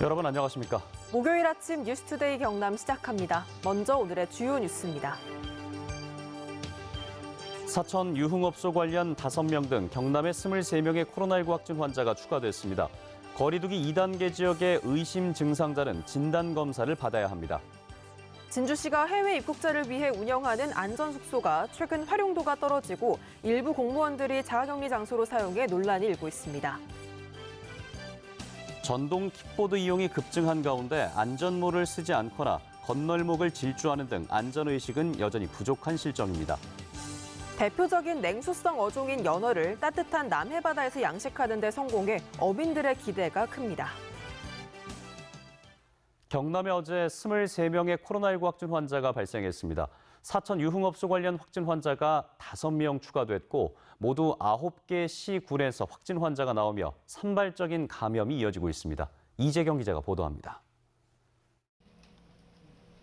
여러분 안녕하십니까? 목요일 아침 뉴스투데이 경남 시작합니다. 먼저 오늘의 주요 뉴스입니다. 사천 유흥업소 관련 5명 등 경남에 23명의 코로나19 확진 환자가 추가됐습니다. 거리두기 2단계 지역의 의심 증상자는 진단검사를 받아야 합니다. 진주시가 해외 입국자를 위해 운영하는 안전숙소가 최근 활용도가 떨어지고 일부 공무원들이 자가격리 장소로 사용해 논란이 일고 있습니다. 전동 킥보드 이용이 급증한 가운데 안전모를 쓰지 않거나 건널목을 질주하는 등 안전의식은 여전히 부족한 실정입니다. 대표적인 냉수성 어종인 연어를 따뜻한 남해바다에서 양식하는 데 성공해 어민들의 기대가 큽니다. 경남에 어제 23명의 코로나19 확진 환자가 발생했습니다. 사천 유흥업소 관련 확진 환자가 5명 추가됐고 모두 9개 시군에서 확진 환자가 나오며 산발적인 감염이 이어지고 있습니다. 이재경 기자가 보도합니다.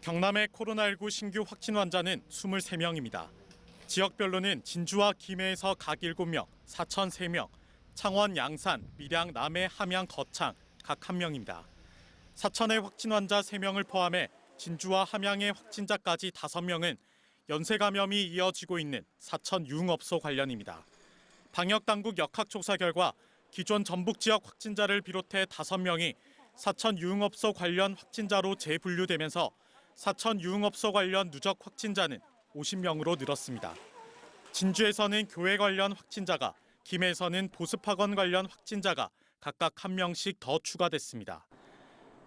경남의 코로나19 신규 확진 환자는 23명입니다. 지역별로는 진주와 김해에서 각 7명, 사천 3명, 창원, 양산, 밀양, 남해, 함양, 거창 각 1명입니다. 사천의 확진 환자 3명을 포함해 진주와 함양의 확진자까지 5명은 연쇄 감염이 이어지고 있는 사천 유흥업소 관련입니다. 방역당국 역학조사 결과 기존 전북 지역 확진자를 비롯해 5명이 사천 유흥업소 관련 확진자로 재분류되면서 사천 유흥업소 관련 누적 확진자는 50명으로 늘었습니다. 진주에서는 교회 관련 확진자가, 김해에서는 보습학원 관련 확진자가 각각 1명씩 더 추가됐습니다.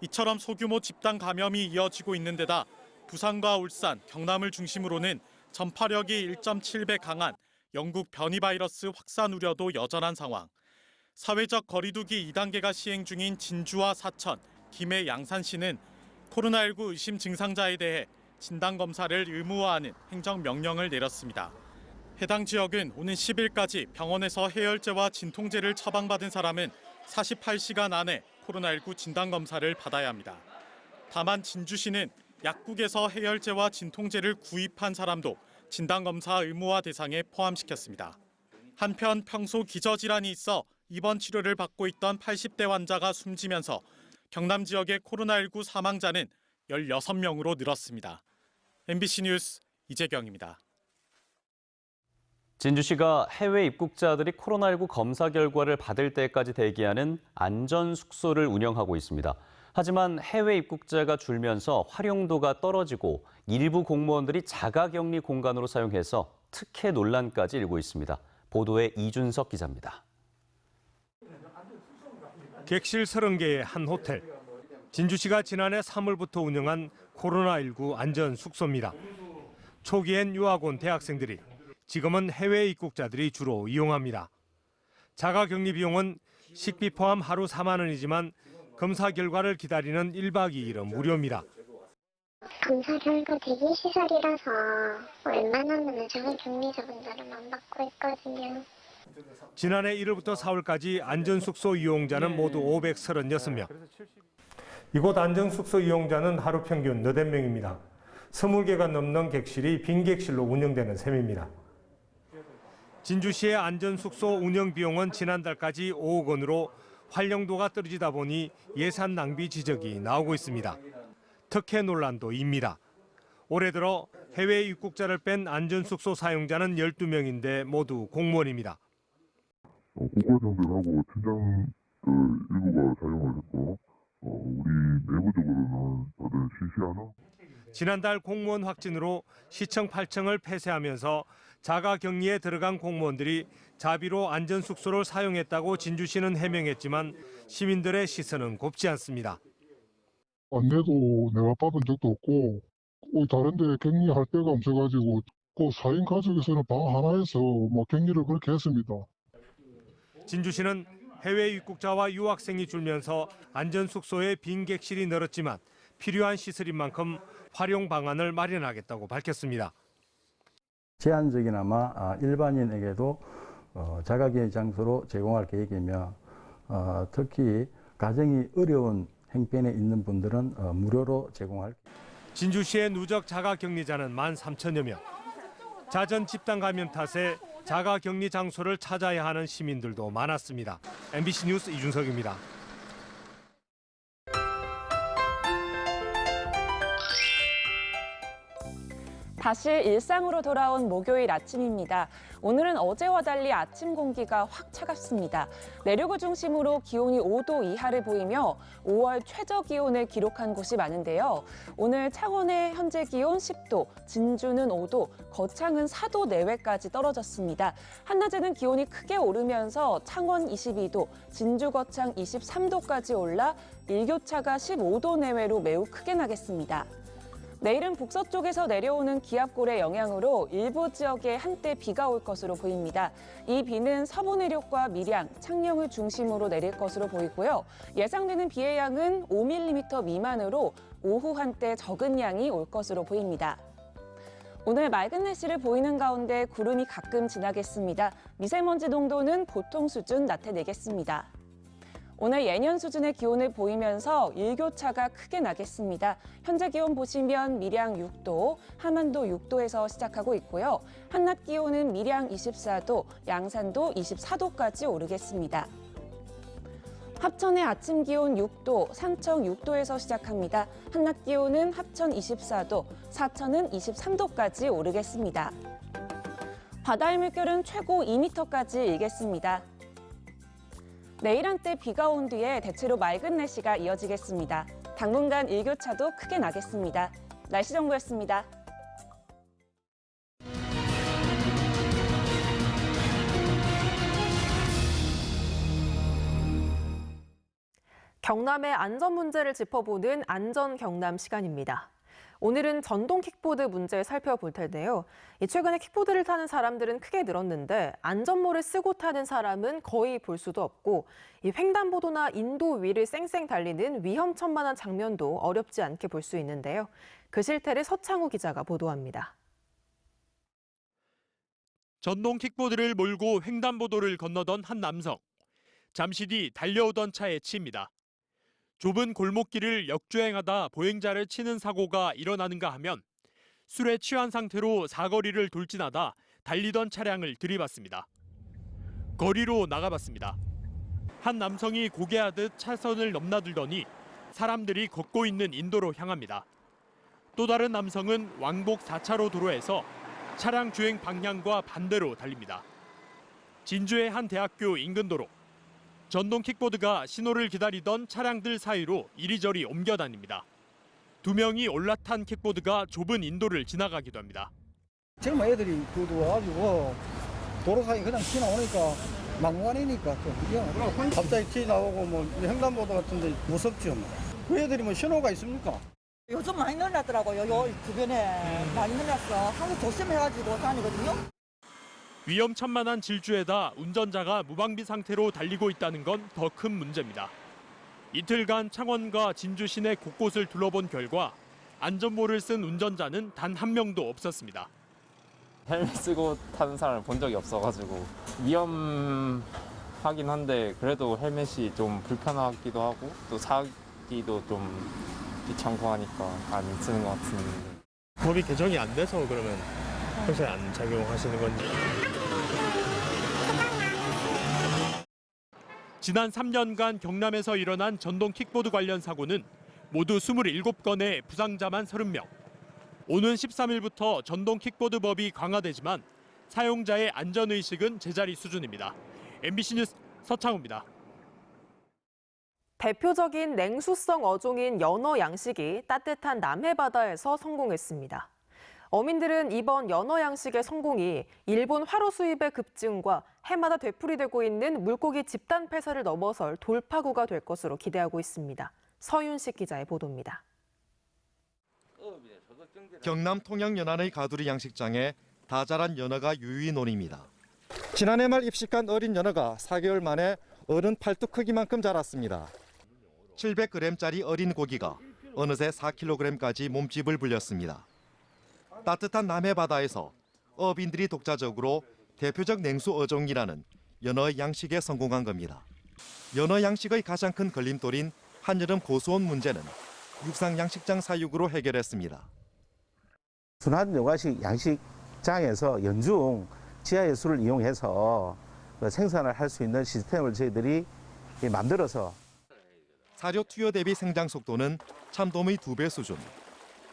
이처럼 소규모 집단 감염이 이어지고 있는 데다 부산과 울산, 경남을 중심으로는 전파력이 1.7배 강한 영국 변이 바이러스 확산 우려도 여전한 상황. 사회적 거리두기 2단계가 시행 중인 진주와 사천, 김해, 양산시는 코로나19 의심 증상자에 대해 진단검사를 의무화하는 행정명령을 내렸습니다. 해당 지역은 오는 10일까지 병원에서 해열제와 진통제를 처방받은 사람은 48시간 안에 코로나19 진단검사를 받아야 합니다. 다만 진주시는 약국에서 해열제와 진통제를 구입한 사람도 진단검사 의무화 대상에 포함시켰습니다. 한편 평소 기저질환이 있어 입원 치료를 받고 있던 80대 환자가 숨지면서 경남 지역의 코로나19 사망자는 16명으로 늘었습니다. MBC 뉴스 이재경입니다. 진주시가 해외 입국자들이 코로나19 검사 결과를 받을 때까지 대기하는 안전숙소를 운영하고 있습니다. 하지만 해외 입국자가 줄면서 활용도가 떨어지고 일부 공무원들이 자가격리 공간으로 사용해서 특혜 논란까지 일고 있습니다. 보도에 이준석 기자입니다. 객실 30개의 한 호텔. 진주시가 지난해 3월부터 운영한 코로나19 안전숙소입니다. 초기엔 유학 온 대학생들이, 지금은 해외 입국자들이 주로 이용합니다. 자가격리 비용은 식비 포함 하루 4만 원이지만 검사 결과를 기다리는 1박 2일은 무료입니다. 검사 결과 대기시설이라서 웬만하면 자가격리자분들만 받고 있거든요. 지난해 1월부터 4월까지 안전숙소 이용자는 모두 536명. 이곳 안전숙소 이용자는 하루 평균 8명입니다. 20개가 넘는 객실이 빈객실로 운영되는 셈입니다. 진주시의 안전숙소 운영 비용은 지난달까지 5억 원으로 활용도가 떨어지다 보니 예산 낭비 지적이 나오고 있습니다. 특혜 논란도 입니다. 올해 들어 해외 입국자를 뺀 안전숙소 사용자는 12명인데 모두 공무원입니다. 국가정들하고 팀장 일부가 사용을 했고 우리 내부적으로는 다들 실시하나? 지난달 공무원 확진으로 시청 8층을 폐쇄하면서 자가격리에 들어간 공무원들이 자비로 안전숙소를 사용했다고 진주시는 해명했지만 시민들의 시선은 곱지 않습니다. 안내도 내가 받은 적도 없고 다른 데 격리할 데가 없어가지고 그 4인 가족에서는 방 하나에서 격리를 그렇게 했습니다. 진주시는 해외 입국자와 유학생이 줄면서 안전숙소에 빈 객실이 늘었지만 필요한 시설인 만큼 활용 방안을 마련하겠다고 밝혔습니다. 제한적이나마 일반인에게도 자가격리 장소로 제공할 계획이며 특히 가정이 어려운 형편에 있는 분들은 무료로 제공할 계획입니다. 진주시의 누적 자가격리자는 13,000여 명. 잦은 집단 감염 탓에 자가격리 장소를 찾아야 하는 시민들도 많았습니다. MBC 뉴스 이준석입니다. 다시 일상으로 돌아온 목요일 아침입니다. 오늘은 어제와 달리 아침 공기가 확 차갑습니다. 내륙을 중심으로 기온이 5도 이하를 보이며 5월 최저 기온을 기록한 곳이 많은데요. 오늘 창원의 현재 기온 10도, 진주는 5도, 거창은 4도 내외까지 떨어졌습니다. 한낮에는 기온이 크게 오르면서 창원 22도, 진주 거창 23도까지 올라 일교차가 15도 내외로 매우 크게 나겠습니다. 내일은 북서쪽에서 내려오는 기압골의 영향으로 일부 지역에 한때 비가 올 것으로 보입니다. 이 비는 서부 내륙과 밀양, 창녕을 중심으로 내릴 것으로 보이고요. 예상되는 비의 양은 5mm 미만으로 오후 한때 적은 양이 올 것으로 보입니다. 오늘 맑은 날씨를 보이는 가운데 구름이 가끔 지나겠습니다. 미세먼지 농도는 보통 수준 나타내겠습니다. 오늘 예년 수준의 기온을 보이면서 일교차가 크게 나겠습니다. 현재 기온 보시면 밀양 6도, 함안도 6도에서 시작하고 있고요. 한낮 기온은 밀양 24도, 양산도 24도까지 오르겠습니다. 합천의 아침 기온 6도, 산청 6도에서 시작합니다. 한낮 기온은 합천 24도, 사천은 23도까지 오르겠습니다. 바다의 물결은 최고 2m까지 일겠습니다. 내일 한때 비가 온 뒤에 대체로 맑은 날씨가 이어지겠습니다. 당분간 일교차도 크게 나겠습니다. 날씨 정보였습니다. 경남의 안전 문제를 짚어보는 안전 경남 시간입니다. 오늘은 전동 킥보드 문제 살펴볼 텐데요. 최근에 킥보드를 타는 사람들은 크게 늘었는데 안전모를 쓰고 타는 사람은 거의 볼 수도 없고 횡단보도나 인도 위를 쌩쌩 달리는 위험천만한 장면도 어렵지 않게 볼 수 있는데요. 그 실태를 서창우 기자가 보도합니다. 전동 킥보드를 몰고 횡단보도를 건너던 한 남성. 잠시 뒤 달려오던 차에 치입니다. 좁은 골목길을 역주행하다 보행자를 치는 사고가 일어나는가 하면 술에 취한 상태로 사거리를 돌진하다 달리던 차량을 들이받습니다. 거리로 나가봤습니다. 한 남성이 고개하듯 차선을 넘나들더니 사람들이 걷고 있는 인도로 향합니다. 또 다른 남성은 왕복 4차로 도로에서 차량 주행 방향과 반대로 달립니다. 진주의 한 대학교 인근 도로. 전동 킥보드가 신호를 기다리던 차량들 사이로 이리저리 옮겨 다닙니다. 두 명이 올라탄 킥보드가 좁은 인도를 지나가기도 합니다. 젊은 애들이 와가지고 도로상에 그냥 지나오니까 막무가내니까 또 그게 갑자기 튀어나오고 뭐 횡단보도 같은데 무섭죠. 그 애들이 뭐 신호가 있습니까? 요즘 많이 늘어났더라고요. 요 주변에 많이 늘어났어. 항상 조심해가지고 다니거든요. 위험천만한 질주에다 운전자가 무방비 상태로 달리고 있다는 건 더 큰 문제입니다. 이틀간 창원과 진주 시내 곳곳을 둘러본 결과 안전모를 쓴 운전자는 단 한 명도 없었습니다. 헬멧 쓰고 타는 사람을 본 적이 없어가지고 위험하긴 한데 그래도 헬멧이 좀 불편하기도 하고 또 사기도 좀 귀찮고 하니까 안 쓰는 것 같은데. 법이 개정이 안 돼서 그러면 평소에 안 착용하시는 건지. 지난 3년간 경남에서 일어난 전동 킥보드 관련 사고는 모두 27건에 부상자만 30명. 오는 13일부터 전동 킥보드법이 강화되지만 사용자의 안전의식은 제자리 수준입니다. MBC 뉴스 서창우입니다. 대표적인 냉수성 어종인 연어 양식이 따뜻한 남해 바다에서 성공했습니다. 어민들은 이번 연어 양식의 성공이 일본 화로 수입의 급증과 해마다 되풀이되고 있는 물고기 집단 폐사를 넘어설 돌파구가 될 것으로 기대하고 있습니다. 서윤식 기자의 보도입니다. 경남 통영연안의 가두리 양식장에 다 자란 연어가 유유히 놀입니다. 지난해 말 입식한 어린 연어가 4개월 만에 어른 팔뚝 크기만큼 자랐습니다. 700g짜리 어린 고기가 어느새 4kg까지 몸집을 불렸습니다. 따뜻한 남해 바다에서 어민들이 독자적으로 대표적 냉수 어종이라는 연어 양식에 성공한 겁니다. 연어 양식의 가장 큰 걸림돌인 한여름 고수온 문제는 육상 양식장 사육으로 해결했습니다. 순환 요가식 양식장에서 연중 지하예수를 이용해서 생산을 할 수 있는 시스템을 저희들이 만들어서 사료 투여 대비 생장 속도는 참돔의 2배 수준,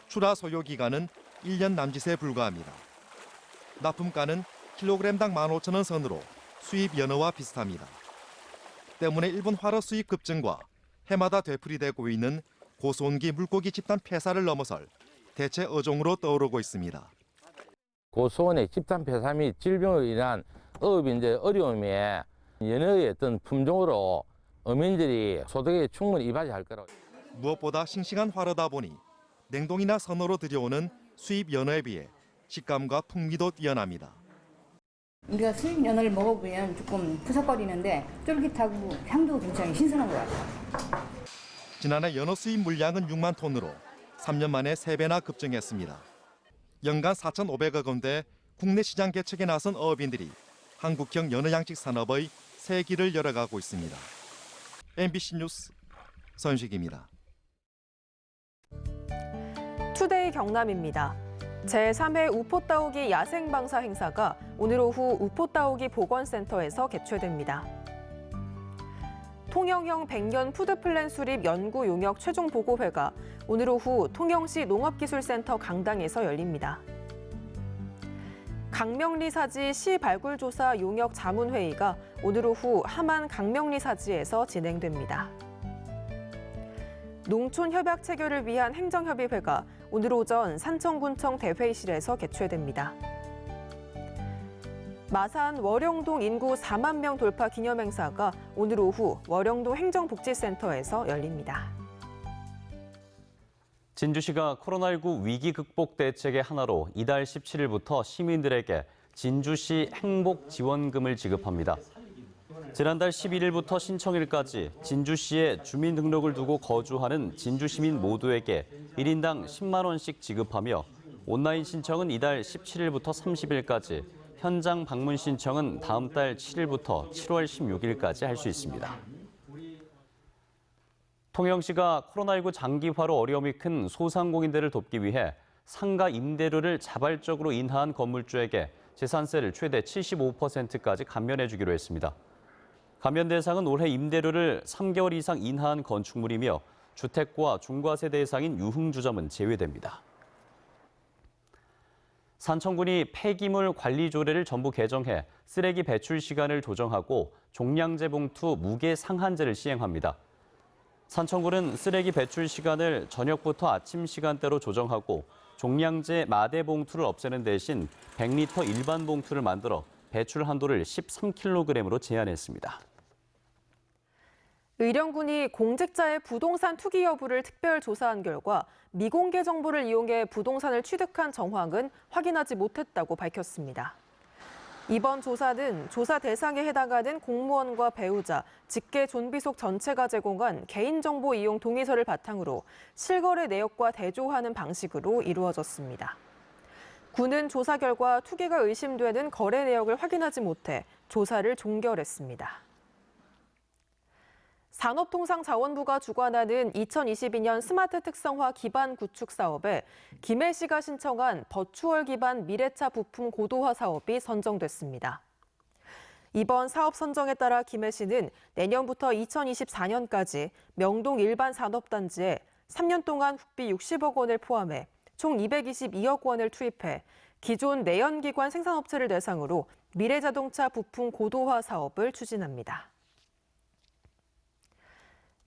출하 소요 기간은 1년 남짓에 불과합니다. 납품가는 킬로그램당 15,000원 선으로 수입 연어와 비슷합니다. 때문에 일본 활어 수입 급증과 해마다 되풀이되고 있는 고소온기 물고기 집단 폐사를 넘어설 대체 어종으로 떠오르고 있습니다. 고소온의 집단 폐사 및 질병으로 인한 어업인의 어려움에 연어의 어떤 품종으로 어민들이 소득에 충분히 이바지할 거라고. 무엇보다 싱싱한 활어다 보니 냉동이나 선어로 들여오는 수입 연어에 비해 식감과 풍미도 뛰어납니다. 우리가 수입 연어를 먹어보면 조금 푸석거리는데 쫄깃하고 향도 굉장히 신선한 것 같아요. 지난해 연어 수입 물량은 6만 톤으로 3년 만에 3배나 급증했습니다. 연간 4,500억 원대 국내 시장 개척에 나선 어업인들이 한국형 연어 양식 산업의 새 길을 열어가고 있습니다. MBC 뉴스 선식입니다. 투데이 경남입니다. 제3회 우포따오기 야생방사 행사가 오늘 오후 우포따오기 보건센터에서 개최됩니다. 통영형 100년 푸드플랜 수립 연구 용역 최종 보고회가 오늘 오후 통영시 농업기술센터 강당에서 열립니다. 강명리사지 시발굴조사 용역 자문회의가 오늘 오후 함안 강명리사지에서 진행됩니다. 농촌협약 체결을 위한 행정협의회가 오늘 오전 산청군청 대회의실에서 개최됩니다. 마산 월영동 인구 4만 명 돌파 기념행사가 오늘 오후 월영동 행정복지센터에서 열립니다. 진주시가 코로나19 위기 극복 대책의 하나로 이달 17일부터 시민들에게 진주시 행복지원금을 지급합니다. 지난달 11일부터 신청일까지 진주시에 주민등록을 두고 거주하는 진주시민 모두에게 1인당 10만 원씩 지급하며 온라인 신청은 이달 17일부터 30일까지, 현장 방문 신청은 다음 달 7일부터 7월 16일까지 할 수 있습니다. 통영시가 코로나19 장기화로 어려움이 큰 소상공인들을 돕기 위해 상가 임대료를 자발적으로 인하한 건물주에게 재산세를 최대 75%까지 감면해 주기로 했습니다. 감면 대상은 올해 임대료를 3개월 이상 인하한 건축물이며 주택과 중과세 대상인 유흥주점은 제외됩니다. 산청군이 폐기물 관리 조례를 전부 개정해 쓰레기 배출 시간을 조정하고 종량제 봉투 무게 상한제를 시행합니다. 산청군은 쓰레기 배출 시간을 저녁부터 아침 시간대로 조정하고 종량제 마대 봉투를 없애는 대신 100리터 일반 봉투를 만들어 배출 한도를 13kg으로 제한했습니다. 의령군이 공직자의 부동산 투기 여부를 특별 조사한 결과 미공개 정보를 이용해 부동산을 취득한 정황은 확인하지 못했다고 밝혔습니다. 이번 조사는 조사 대상에 해당하는 공무원과 배우자, 직계 존비속 전체가 제공한 개인정보 이용 동의서를 바탕으로 실거래 내역과 대조하는 방식으로 이루어졌습니다. 군은 조사 결과 투기가 의심되는 거래 내역을 확인하지 못해 조사를 종결했습니다. 산업통상자원부가 주관하는 2022년 스마트 특성화 기반 구축 사업에 김해 씨가 신청한 버추얼 기반 미래차 부품 고도화 사업이 선정됐습니다. 이번 사업 선정에 따라 김해 씨는 내년부터 2024년까지 명동 일반 산업단지에 3년 동안 국비 60억 원을 포함해 총 222억 원을 투입해 기존 내연기관 생산업체를 대상으로 미래자동차 부품 고도화 사업을 추진합니다.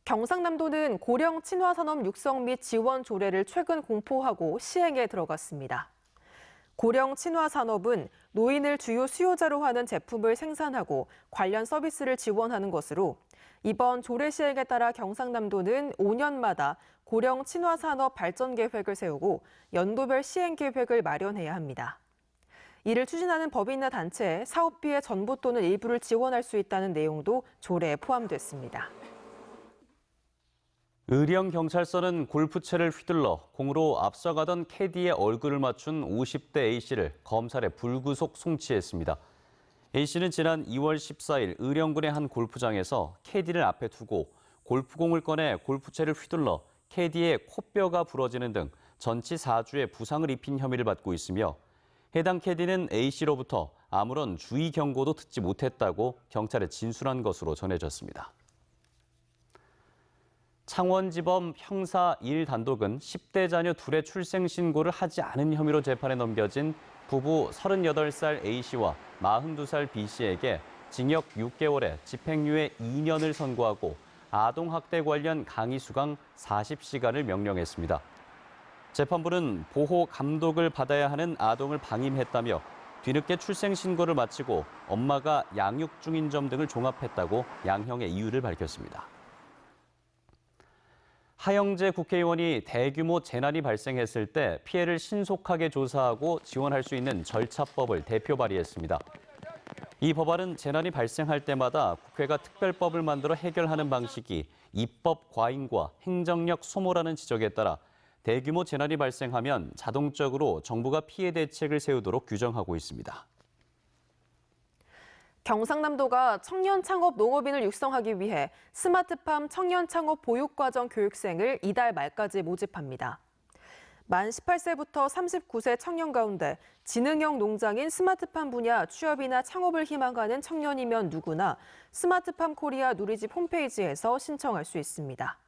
경상남도는 고령 친화산업 육성 및 지원 조례를 최근 공포하고 시행에 들어갔습니다. 고령 친화산업은 노인을 주요 수요자로 하는 제품을 생산하고 관련 서비스를 지원하는 것으로 이번 조례 시행에 따라 경상남도는 5년마다 고령 친화산업 발전 계획을 세우고 연도별 시행 계획을 마련해야 합니다. 이를 추진하는 법인이나 단체에 사업비의 전부 또는 일부를 지원할 수 있다는 내용도 조례에 포함됐습니다. 의령경찰서는 골프채를 휘둘러 공으로 앞서가던 캐디의 얼굴을 맞춘 50대 A씨를 검찰에 불구속 송치했습니다. A씨는 지난 2월 14일 의령군의 한 골프장에서 캐디를 앞에 두고 골프공을 꺼내 골프채를 휘둘러 캐디의 코뼈가 부러지는 등 전치 4주의 부상을 입힌 혐의를 받고 있으며 해당 캐디는 A씨로부터 아무런 주의 경고도 듣지 못했다고 경찰에 진술한 것으로 전해졌습니다. 창원지법 형사 1단독은 10대 자녀 둘의 출생 신고를 하지 않은 혐의로 재판에 넘겨진 부부 38살 A씨와 42살 B씨에게 징역 6개월에 집행유예 2년을 선고하고 아동학대 관련 강의 수강 40시간을 명령했습니다. 재판부는 보호 감독을 받아야 하는 아동을 방임했다며 뒤늦게 출생 신고를 마치고 엄마가 양육 중인 점 등을 종합했다고 양형의 이유를 밝혔습니다. 하영재 국회의원이 대규모 재난이 발생했을 때 피해를 신속하게 조사하고 지원할 수 있는 절차법을 대표 발의했습니다. 이 법안은 재난이 발생할 때마다 국회가 특별법을 만들어 해결하는 방식이 입법 과잉과 행정력 소모라는 지적에 따라 대규모 재난이 발생하면 자동적으로 정부가 피해 대책을 세우도록 규정하고 있습니다. 경상남도가 청년 창업 농업인을 육성하기 위해 스마트팜 청년 창업 보육과정 교육생을 이달 말까지 모집합니다. 만 18세부터 39세 청년 가운데 지능형 농장인 스마트팜 분야 취업이나 창업을 희망하는 청년이면 누구나 스마트팜 코리아 누리집 홈페이지에서 신청할 수 있습니다.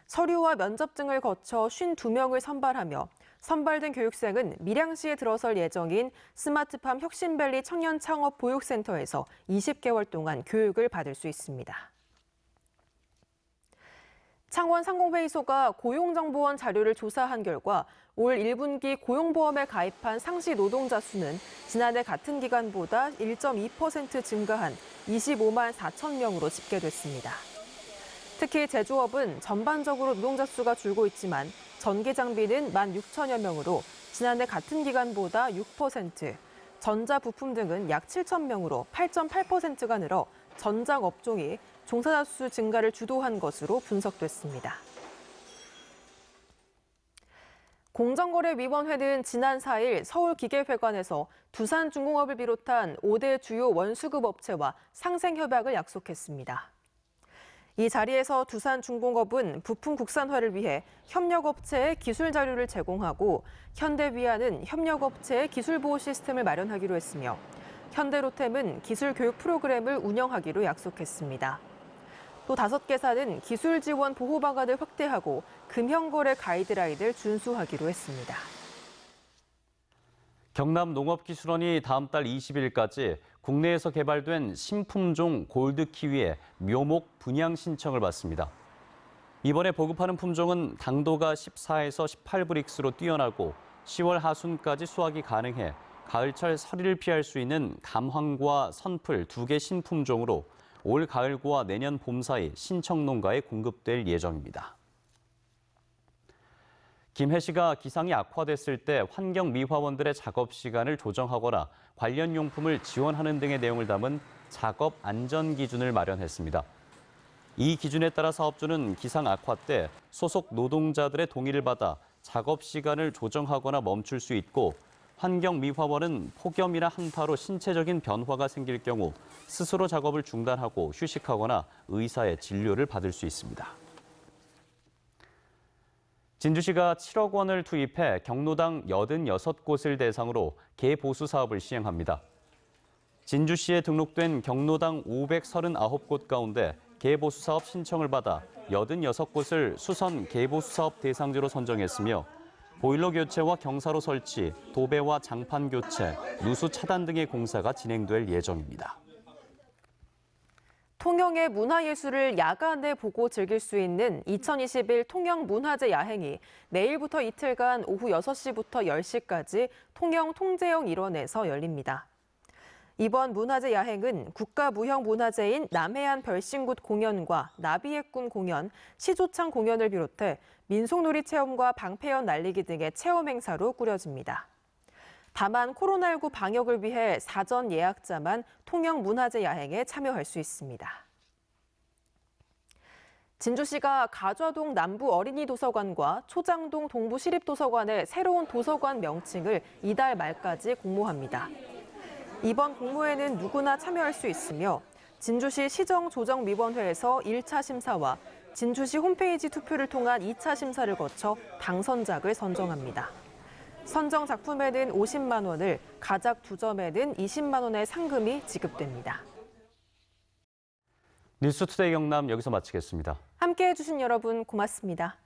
서류와 면접 등을 거쳐 52명을 선발하며 선발된 교육생은 밀양시에 들어설 예정인 스마트팜 혁신밸리 청년 창업 보육센터에서 20개월 동안 교육을 받을 수 있습니다. 창원 상공회의소가 고용정보원 자료를 조사한 결과 올 1분기 고용보험에 가입한 상시 노동자 수는 지난해 같은 기간보다 1.2% 증가한 25만 4천 명으로 집계됐습니다. 특히 제조업은 전반적으로 노동자 수가 줄고 있지만 전기 장비는 1만 6천여 명으로 지난해 같은 기간보다 6%, 전자부품 등은 약 7천 명으로 8.8%가 늘어 전장 업종이 종사자 수 증가를 주도한 것으로 분석됐습니다. 공정거래위원회는 지난 4일 서울기계회관에서 두산중공업을 비롯한 5대 주요 원수급 업체와 상생협약을 약속했습니다. 이 자리에서 두산중공업은 부품 국산화를 위해 협력업체에 기술 자료를 제공하고 현대위아는 협력업체의 기술보호 시스템을 마련하기로 했으며 현대로템은 기술 교육 프로그램을 운영하기로 약속했습니다. 또 5개사는 기술 지원 보호 방안을 확대하고 금형거래 가이드라인을 준수하기로 했습니다. 경남농업기술원이 다음 달 20일까지 국내에서 개발된 신품종 골드키위의 묘목 분양 신청을 받습니다. 이번에 보급하는 품종은 당도가 14에서 18브릭스로 뛰어나고 10월 하순까지 수확이 가능해 가을철 서리를 피할 수 있는 감황과 선풀 2개 신품종으로 올 가을과 내년 봄 사이 신청 농가에 공급될 예정입니다. 김해 시가 기상이 악화됐을 때 환경미화원들의 작업 시간을 조정하거나 관련 용품을 지원하는 등의 내용을 담은 작업 안전 기준을 마련했습니다. 이 기준에 따라 사업주는 기상 악화 때 소속 노동자들의 동의를 받아 작업 시간을 조정하거나 멈출 수 있고 환경미화원은 폭염이나 한파로 신체적인 변화가 생길 경우 스스로 작업을 중단하고 휴식하거나 의사의 진료를 받을 수 있습니다. 진주시가 7억 원을 투입해 경로당 86곳을 대상으로 개보수 사업을 시행합니다. 진주시에 등록된 경로당 539곳 가운데 개보수 사업 신청을 받아 86곳을 수선 개보수 사업 대상지로 선정했으며 보일러 교체와 경사로 설치, 도배와 장판 교체, 누수 차단 등의 공사가 진행될 예정입니다. 통영의 문화예술을 야간에 보고 즐길 수 있는 2021 통영 문화제 야행이 내일부터 이틀간 오후 6시부터 10시까지 통영 통제역 일원에서 열립니다. 이번 문화제 야행은 국가무형문화재인 남해안 별신굿 공연과 나비의 꿈 공연, 시조창 공연을 비롯해 민속놀이 체험과 방패연 날리기 등의 체험 행사로 꾸려집니다. 다만 코로나19 방역을 위해 사전 예약자만 통영 문화제 야행에 참여할 수 있습니다. 진주시가 가좌동 남부 어린이 도서관과 초장동 동부 시립도서관의 새로운 도서관 명칭을 이달 말까지 공모합니다. 이번 공모에는 누구나 참여할 수 있으며 진주시 시정조정위원회에서 1차 심사와 진주시 홈페이지 투표를 통한 2차 심사를 거쳐 당선작을 선정합니다. 선정 작품에는 50만 원을, 가작 2점에는 20만 원의 상금이 지급됩니다. 뉴스투데이 경남 여기서 마치겠습니다. 함께해 주신 여러분 고맙습니다.